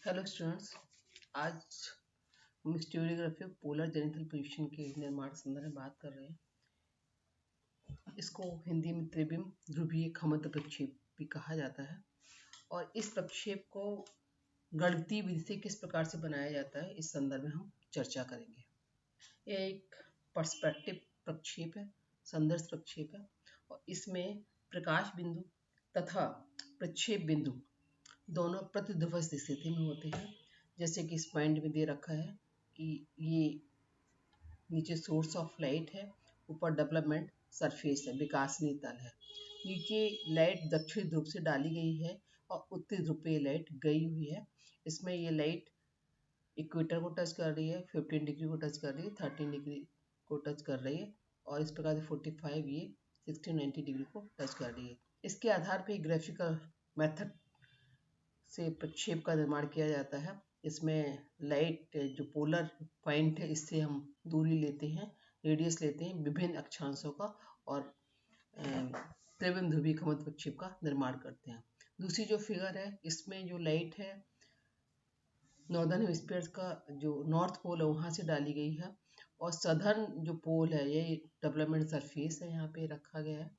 Hello students, आज हम स्टीरियोग्राफी of polar जेनिथल position के निर्माण संदर्भ में बात कर रहे हैं। इसको हिंदी में त्रिविम ध्रुवीय खमत प्रक्षेप भी कहा जाता है और इस प्रक्षेप को गणितीय विधि से किस प्रकार से बनाया जाता है इस संदर्भ में हम चर्चा करेंगे। यह एक पर्सपेक्टिव प्रक्षेप है, संदर्भ प्रक्षेप है और इसमें प्रकाश बिंदु तथा प्रक्षेप बिंदु दोनों प्रतिध्रुव स्थिति में होते हैं। जैसे कि इस पॉइंट में दे रखा है कि ये नीचे सोर्स ऑफ लाइट है, ऊपर डेवलपमेंट सरफेस है, विकासनीय तल है। नीचे लाइट दक्षिण ध्रुव से डाली गई है और उत्तरी ध्रुव पे ये लाइट गई हुई है। इसमें ये लाइट इक्वेटर को टच कर रही है, 15 डिग्री को टच कर रही है, 13 डिग्री को टच कर रही है और इस प्रकार से 45 ये 60-90 डिग्री को टच कर रही है। इसके आधार पर ग्राफिकल मेथड से प्रक्षेप का निर्माण किया जाता है। इसमें लाइट जो पोलर पॉइंट है इससे हम दूरी लेते हैं, रेडियस लेते हैं विभिन्न अक्षांशों का और त्रिविम ध्रुवीय खमत प्रक्षेप का निर्माण करते हैं। दूसरी जो फिगर है इसमें जो लाइट है नॉर्दर्न हेमिस्फीयर का जो नॉर्थ पोल है वहाँ से डाली गई है और सदर्न जो पोल है ये डेवलपमेंट सरफेस है, यहाँ पे रखा गया है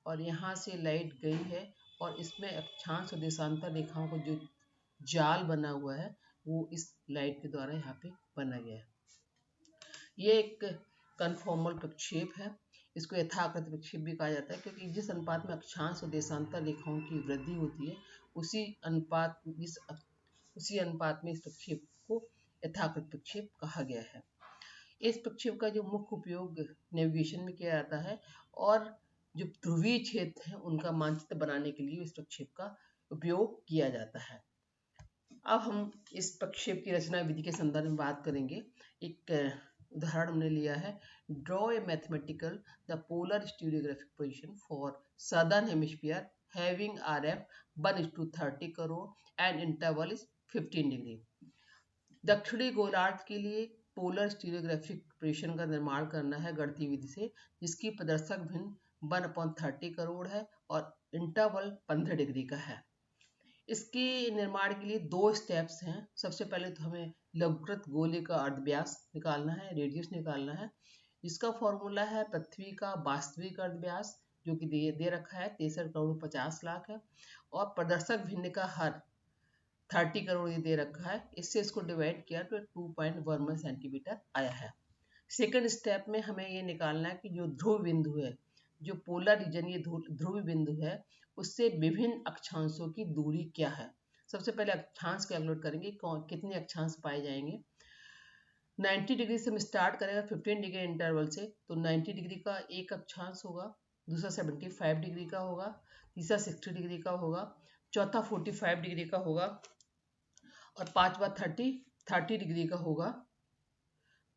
और यहाँ से लाइट गई है और इसमें अक्षांश और देशांतर रेखाओं का जो जाल बना हुआ है वो इस लाइट के द्वारा यहाँ पे बना गया है। ये एक कन्फॉर्मल प्रक्षेप है, इसको यथाकृत प्रक्षेप भी कहा जाता है क्योंकि जिस अनुपात में अक्षांश और देशांतर रेखाओं की वृद्धि होती है उसी अनुपात में इस प्रक्षेप को यथाकृत प्रक्षेप कहा गया है। इस प्रक्षेप का जो मुख्य उपयोग नेविगेशन में किया जाता है और जो ध्रुवीय क्षेत्र है उनका मानचित्र बनाने के लिए इस प्रक्षेप का उपयोग किया जाता है। अब हम इस प्रक्षेप की रचना विधि के संदर्भ में बात करेंगे। एक उदाहरण हमने लिया है, draw a mathematical the polar stereographic position for southern hemisphere having RF 1:30 crore and interval is 15 degree. दक्षिणी गोलार्ध के लिए पोलर स्टीरियोग्राफिक पोजीशन का निर्माण करना है गणितीय विधि से, जिसकी प्रदर्शक भिन्न 1/30 करोड़ है और इंटरवल 15 डिग्री का है। इसके निर्माण के लिए दो स्टेप्स हैं। सबसे पहले तो हमें लघुकृत गोले का अर्धव्यास निकालना है, रेडियस निकालना है, जिसका फॉर्मूला है पृथ्वी का वास्तविक अर्धव्यास जो कि दे रखा है 63 करोड़ 50 लाख है और प्रदर्शक भिन्न का हर 30 करोड़ ये दे रखा है। इससे इसको डिवाइड किया तो 2.11 सेंटीमीटर आया है। सेकंड स्टेप में हमें ये निकालना है कि जो ध्रुव बिंदु है, जो पोलर रीजन ये ध्रुव बिंदु है, उससे विभिन्न अक्षांशों की दूरी क्या है। सबसे पहले अक्षांश कैलकुलेट करेंगे, कितने अक्षांश पाए जाएंगे। 90 डिग्री से हम स्टार्ट करेंगे 15 डिग्री इंटरवल से, तो 90 डिग्री का एक अक्षांश होगा, दूसरा 75 डिग्री का होगा, तीसरा 60 डिग्री का होगा, चौथा 45 डिग्री का होगा और पांचवा 30 डिग्री का होगा,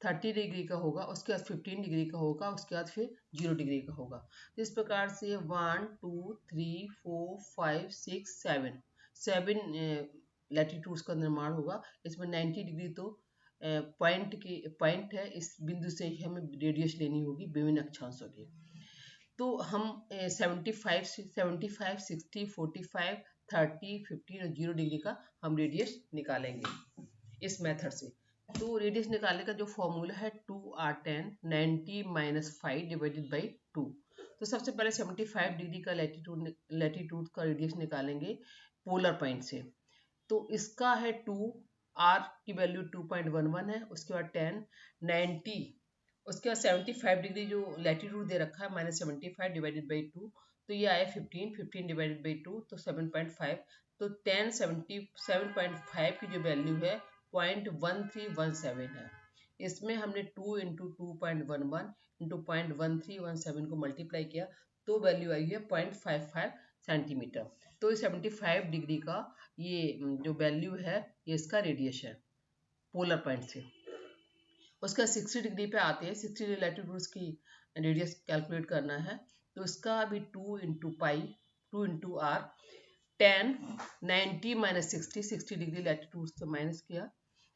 30 डिग्री का होगा, उसके बाद 15 डिग्री का होगा, उसके बाद फिर 0 डिग्री का होगा। इस प्रकार से 1 2 3 4 5 6 7 लैटिट्यूड्स का निर्माण होगा। इसमें 90 डिग्री तो पॉइंट है, इस बिंदु से ही हमें रेडियस लेनी होगी विभिन्न अक्षांशों की। तो हम 75 60 45 30 15 और 0 डिग्री का हम रेडियस निकालेंगे इस मेथड से। तो रेडियस निकालने का जो फॉर्मूला है 2r10 90 - 5 डिवाइडेड बाई 2। तो सबसे पहले 75 डिग्री का लैटिट्यूड का रेडियस निकालेंगे पोलर पॉइंट से। तो इसका है 2, r की वैल्यू 2.11 है, उसके बाद 10 90, उसके बाद 75 डिग्री जो लैटिट्यूड दे रखा है -75 डिवाइडेड बाई 2, तो ये आया 15 डिवाइडेड बाई 2 तो 7.5। तो 10 7.5 की जो वैल्यू है 0.1317 है। इसमें हमने 2 × 2.11 × 0.1317 को मल्टीप्लाई किया तो वैल्यू आई है 0.55 सेंटीमीटर। तो 75 डिग्री का ये जो वैल्यू है ये इसका रेडियस है पोलर पॉइंट से। उसका 60 डिग्री पे आते हैं, 60 डिग्री लैटिट्यूड की रेडियस कैलकुलेट करना है। तो इसका भी 2 × पाई 2 × r 10 90 - 60 डिग्री लैटिट्यूड से माइनस किया,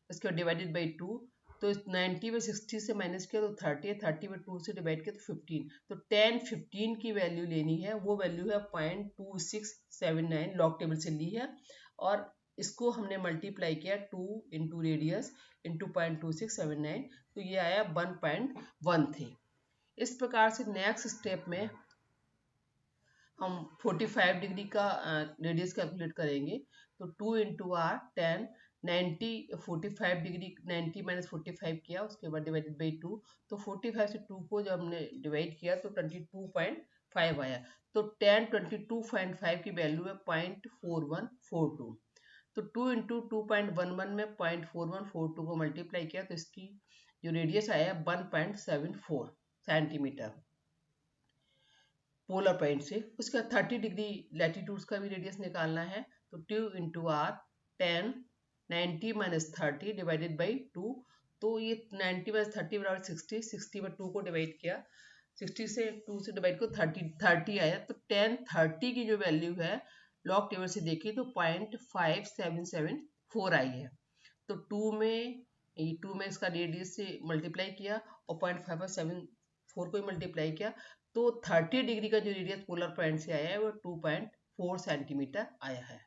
इसके बाद डिवाइडेड बाई 2। तो 90 में 60 से माइनस किया तो 30 है, 30 में 2 से डिवाइड किया तो 15। तो 10 15 की वैल्यू लेनी है, वो वैल्यू है 0.2679 लॉग टेबल से ली है और इसको हमने मल्टीप्लाई किया 2 इंटू रेडियस इंटू 0.2679, तो ये आया 1.13। इस प्रकार से नेक्स्ट स्टेप में हम 45 डिग्री का रेडियस कैलकुलेट करेंगे। तो 2 इंटू आर 10, 90 45 डिग्री 90 माइनस 45 किया, उसके बाद डिवाइडेड बाई 2। तो 45 से 2 को जब हमने डिवाइड किया तो 22.5 आया। तो 10 22.5 की वैल्यू है 0.4142। तो 2 इंटू 2.11 में 0.4142 को मल्टीप्लाई किया तो इसकी जो रेडियस आया 1.74 सेंटीमीटर पोलर पॉइंट से। उसका 30 डिग्री लैटिट्यूड्स का भी रेडियस निकालना है। तो 2 into R 10 90 minus 30 divided by 2। तो ये 90 माइनस 30 बराबर 60, 60 में 2 को डिवाइड किया, 60 से 2 से डिवाइड को 30 आया। तो 10 30 की जो वैल्यू है लॉग टेबल से देखिए तो 0.5774 आई है। तो 2 में इसका रेडियस से मल्टीप्लाई किया और 0.5774 को मल्टीप्लाई किया, तो 30 डिग्री का जो रेडियस पोलर पॉइंट से आया है वो 2.4 सेंटीमीटर आया है।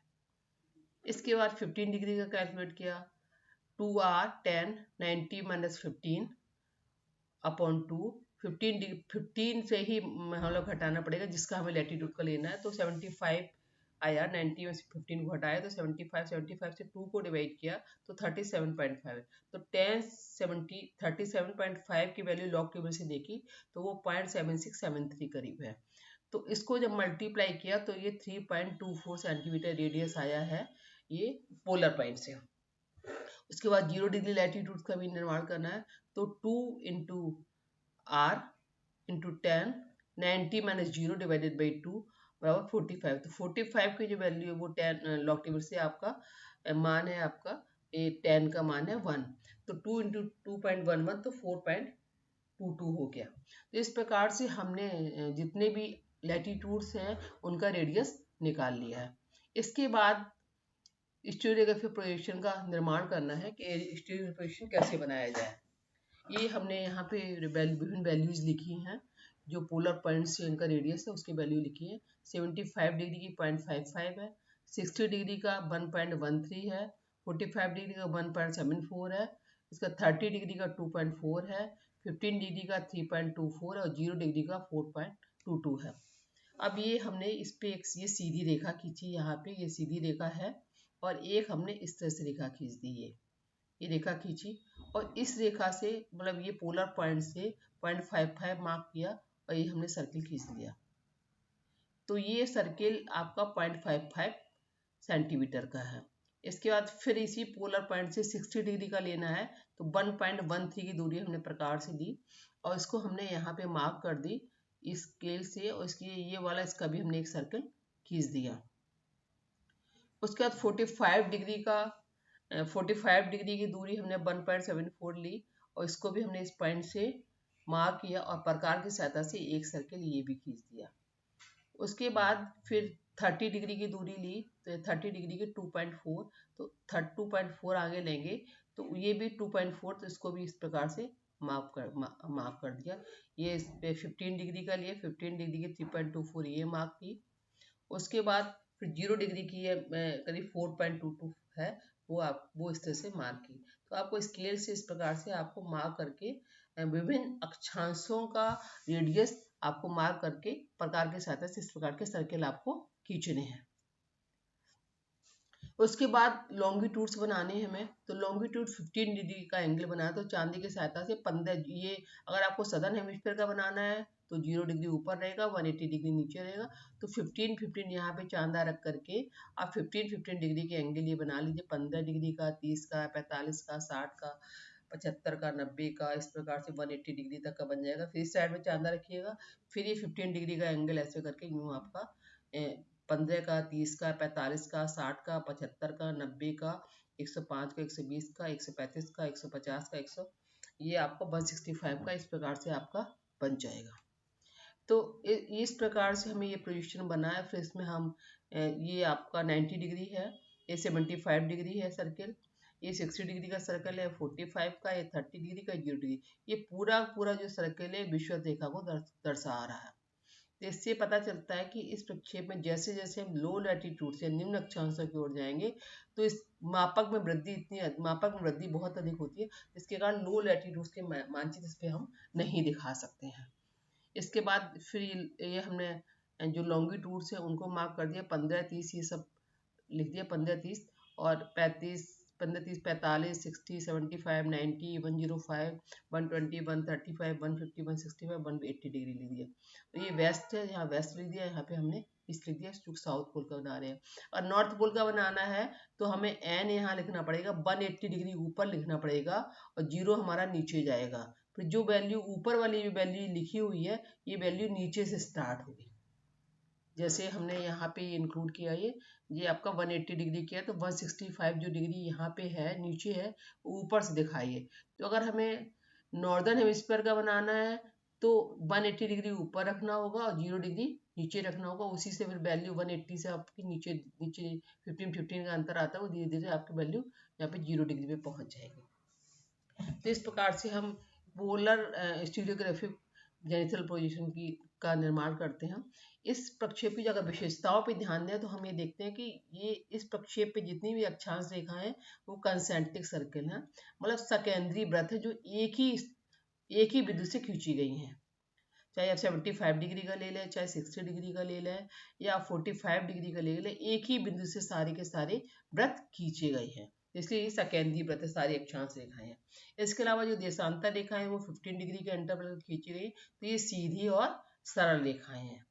इसके बाद 15 डिग्री का कैलकुलेट किया, 2r 10 90 माइनस 15 अपॉन 2। 15 से ही हम लोग घटाना पड़ेगा जिसका हमें लैटिट्यूड का लेना है। तो 75 आया, 90 में से 15 को हटाया तो 75 से 2 को डिवाइड किया तो 37.5। तो 37.5 की वैल्यू लॉग टेबल से देखी तो वो 0.7673 करीब है। तो इसको जब मल्टीप्लाई किया तो ये 3.24 सेंटीमीटर रेडियस आया है ये पोलर पॉइंट से। उसके बाद 0 डिग्री लैटिट्यूड का भी निर्माण करना है। तो 2 into R into 10 90 minus 0 divided by 2 बराबर 45। तो 45 की जो वैल्यू है वो 10 लॉग टेबल से आपका मान है, आपका 10 का मान है 1। तो 2 इंटू 2.11 तो 4.22 हो गया। तो इस प्रकार से हमने जितने भी लैटिट्यूड्स हैं उनका रेडियस निकाल लिया है। इसके बाद स्टीरियोग्राफी प्रोजेक्शन का निर्माण करना है कि स्टीरियोग्राफी प्रोजेक्शन कैसे बनाया जाए। ये हमने यहाँ पे विभिन्न वैल्यूज लिखी हैं जो पोलर पॉइंट से इनका रेडियस है उसकी वैल्यू लिखी है। 75 डिग्री की 0.55 है, 60 डिग्री का 1.13 है, 45 डिग्री का 1.74 है, इसका 30 डिग्री का 2.4 है, 15 डिग्री का 3.24 है और 0 डिग्री का 4.22 है। अब ये हमने इस पे एक ये सीधी रेखा खींची, यहाँ पे ये सीधी रेखा है और एक हमने इस तरह से रेखा खींच दी, ये रेखा खींची और इस रेखा से मतलब ये पोलर पॉइंट से 0.55 मार्क किया और ये हमने सर्किल खींच लिया। तो ये सर्किल आपका 0.55 सेंटीमीटर का है। इसके बाद फिर इसी पोलर पॉइंट से 60 डिग्री का लेना है तो 1.13 की दूरी हमने प्रकार से ली और इसको हमने यहाँ पे मार्क कर दी इस स्केल से और इसकी ये वाला इसका भी हमने एक सर्किल खींच दिया। उसके बाद 45 डिग्री की दूरी हमने 1.74 ली और इसको भी हमने इस पॉइंट से मार्क किया और प्रकार की सहायता से एक सर्किल ये भी खींच दिया। उसके बाद फिर 30 डिग्री की दूरी ली तो 30 डिग्री के 2.4, तो 2.4 आगे लेंगे तो ये भी 2.4, तो इसको भी इस प्रकार से मार्क कर दिया। ये इस पे 15 डिग्री का लिए 15 डिग्री के 3.24 ये मार्क की। उसके बाद फिर 0 डिग्री की है करीब 4.22 है वो इस तरह से मार्क की। तो आपको स्केल से इस प्रकार से आपको मार्क करके विभिन्न अक्षांशों का रेडियस आपको मार्क करके प्रकार के सहायता से इस प्रकार के सर्किल आपको खींचने हैं। उसके बाद लॉन्गिट्यूड्स बनाने हैं हमें। तो लॉन्गिट्यूड 15 डिग्री का एंगल बनाया तो चांदी की सहायता से 15, ये अगर आपको सदर्न हेमिस्फीयर का बनाना है तो 0 डिग्री ऊपर रहेगा, 180 डिग्री नीचे रहेगा। तो 15 यहाँ पे चांदा रख करके आप 15 डिग्री के एंगल ये बना लीजिए, 15 डिग्री का, 30 का, 45 का, 60 का, 75 का, 90 का, इस प्रकार से 180 डिग्री तक का बन जाएगा। फिर इस साइड में चांदा रखिएगा, फिर ये 15 डिग्री का एंगल ऐसे करके यूँ आपका 15 का, 30 का, 45 का, 60 का, 75 का, 90 का, 105 का, 120 का, 135 का, 150 का, 100, ये आपका 165 का इस प्रकार से आपका बन जाएगा। तो इस प्रकार से हमें ये प्रोजेक्शन बना है। फिर इसमें हम ये आपका 90 डिग्री है, ये 75 डिग्री है सर्किल, ये 60 डिग्री का सर्कल है, 45 का, ये 30 डिग्री का, 0 डिग्री, ये पूरा जो सर्कल है विषुवत रेखा को दर्शा रहा है। तो इससे पता चलता है कि इस प्रक्षेप में जैसे जैसे हम लो लैटिट्यूड से निम्न अक्षांशों की ओर जाएंगे तो इस मापक में वृद्धि बहुत अधिक होती है, जिसके कारण लो लैटिट्यूड के मानचित्र पे हम नहीं दिखा सकते हैं। इसके बाद फिर ये हमने जो लॉन्गिट्यूड्स है उनको मार्क कर दिया, 15-30 ये सब लिख दिया, 15-30 और 35, 15-30, 45, 60, 75, 90, 105, 120, 135, 150, 165, 180 डिग्री लिख दिया। तो ये वेस्ट है, यहाँ वेस्ट लिख दिया, यहाँ पे हमने ईस्ट लिख दिया, क्योंकि साउथ पोल का बना रहे हैं। और नॉर्थ पोल का बनाना है तो हमें एन यहाँ लिखना पड़ेगा, 180 डिग्री ऊपर लिखना पड़ेगा और 0 हमारा नीचे जाएगा। फिर जो वैल्यू ऊपर वाली जो वैल्यू लिखी हुई है ये वैल्यू नीचे से स्टार्ट होगी। जैसे हमने यहाँ पे इंक्लूड किया ये आपका 180 डिग्री किया तो 165 जो डिग्री यहाँ पे है नीचे है ऊपर से दिखाइए। तो अगर हमें नॉर्दर्न हेमिस्फीयर का बनाना है तो 180 डिग्री ऊपर रखना होगा और 0 डिग्री नीचे रखना होगा। उसी से फिर वैल्यू 180 से आपकी नीचे नीचे 15 का अंतर आता है, वो धीरे धीरे आपकी वैल्यू यहाँ पे 0 डिग्री पे पहुँच जाएगी। तो इस प्रकार से हम पोलर स्टीरियोग्राफिक जेनिथल पोजीशन का निर्माण करते हैं। इस प्रक्षेप की अगर विशेषताओं पर ध्यान दें तो हम ये देखते हैं कि ये इस प्रक्षेप पे जितनी भी अक्षांश रेखाएं हैं वो कंसेंट्रिक सर्कल हैं, मतलब सकेंद्रीय वृत्त है जो एक ही बिंदु से खींची गई हैं। चाहे आप 75 डिग्री का ले लें, चाहे 60 डिग्री का ले लें या 45 डिग्री का ले लें, एक ही बिंदु से सारे के सारे वृत्त खींचे गए हैं, इसलिए ये सकेंद्रीय वृत्त सारी अक्षांश रेखाएं हैं। इसके अलावा जो देशांतर रेखाएं वो 15 डिग्री के इंटरवल खींची गई, तो ये सीधी और सरल रेखाएं हैं।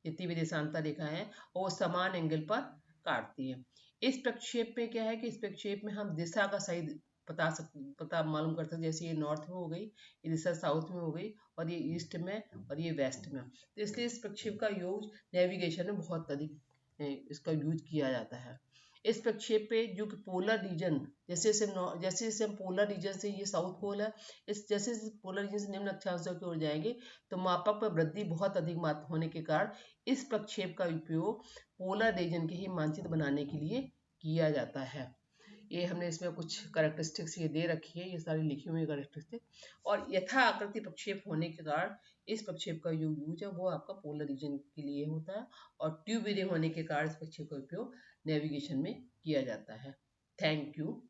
जितनी भी देशांतर रेखाएं हैं वो समान एंगल पर काटती है। इस प्रक्षेप में क्या है कि इस प्रक्षेप में हम दिशा का सही पता मालूम कर सकते, जैसे ये नॉर्थ में हो गई, ये दिशा साउथ में हो गई और ये ईस्ट में और ये वेस्ट में। तो इसलिए इस प्रक्षेप का यूज नेविगेशन में बहुत अधिक इसका यूज किया जाता है। इस प्रक्षेप पे जो कि पोलर रीजन जैसे जैसे हम पोलर रीजन से, ये साउथ पोल है, इस जैसे पोलर रीजन से निम्न अक्षांशों की ओर जाएंगे तो मापक पर वृद्धि बहुत अधिक मात्रा होने के कारण इस प्रक्षेप का उपयोग पोलर रीजन के ही मानचित्र बनाने के लिए किया जाता है। ये हमने इसमें कुछ कैरेक्टरिस्टिक्स ये दे रखी है, ये सारी लिखी हुई कैरेक्टरिस्टिक, और यथा आकृति प्रक्षेप होने के कारण इस प्रक्षेप का जो यूज है वो आपका पोलर रीजन के लिए होता है, और ट्यूब रीडिंग होने के कारण इस प्रक्षेप का उपयोग नेविगेशन में किया जाता है। Thank you.